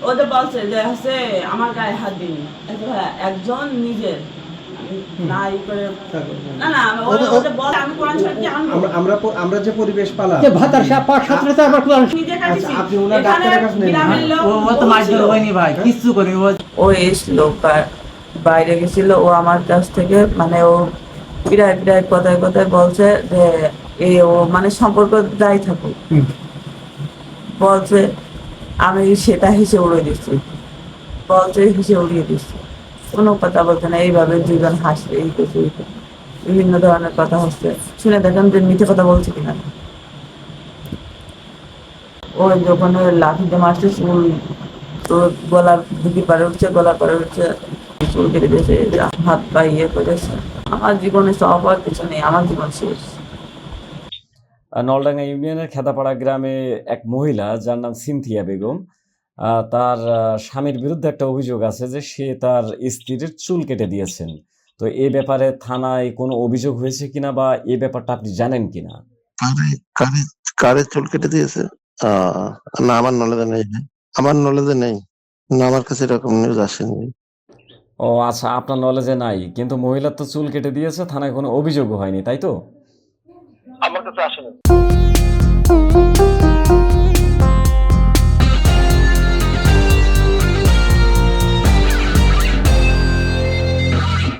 ওদের বলছে যে হচ্ছে আমার গায়ে হাত দিন, একজন নিজের নাই করে না না ওদের বলে আমি কোরআন শরীফ কি আনবো, আমরা যে পরিবেশ পালাম যে ভাতার সাহেব পাঁচ ছাত্রতে আবার কোরআন নিজে কাটিছি। আপনি ওনার ডাক্তারের কাছে নেন। ও তো মারধর হয়নি ভাই, কিচ্ছু করি ও এসলো বাইরে গেছিল, ও আমার কাছ থেকে মানে ও বিরায় বিরায় কথায় কথায় বলছে যে ও মানে সম্পর্ক যাই থাকুক বলছে আমি সেটা হেসে উড়িয়ে দিচ্ছি, বলছে হেসে উড়িয়ে দিচ্ছি, কোনো কথা বলছে না। এইভাবে দুজন হাসছে, এই কিছু বিভিন্ন ধরনের কথা হচ্ছে, শুনে দেখেন যে মিথ্যে কথা বলছে কিনা। ওই যখন লাঠিতে মারছে চুল তো গলার দিকে পারে উঠছে, গলার পারে উঠছে, চুল কেটে দিয়েছে, হাত পা ইয়ে করেছে। আমার জীবনে সব আর কিছু নেই, আমার জীবন শেষ। নলডাঙ্গা ইউনিয়নের খেদাপাড়া গ্রামে এক মহিলা যার নাম সিনথিয়া বেগম, তার স্বামীর বিরুদ্ধে একটা অভিযোগ আছে যে সে তার স্ত্রীর চুল কেটে দিয়েছেন। তো এ ব্যাপারে থানায় কোনো অভিযোগ হয়েছে কিনা বা এ ব্যাপারটা আপনি জানেন কিনা? কারে কারে কারে চুল কেটে দিয়েছে? না, আমার নলেজে নেই। আমার নলেজে নেই। না, আমার কাছে এরকম নিউজ আসেনি। ও আচ্ছা, আপনার নলেজে নাই, কিন্তু মহিলার তো চুল কেটে দিয়েছে, থানায় কোনো অভিযোগও হয়নি, তাই তো? আমার কাছে আসেনি।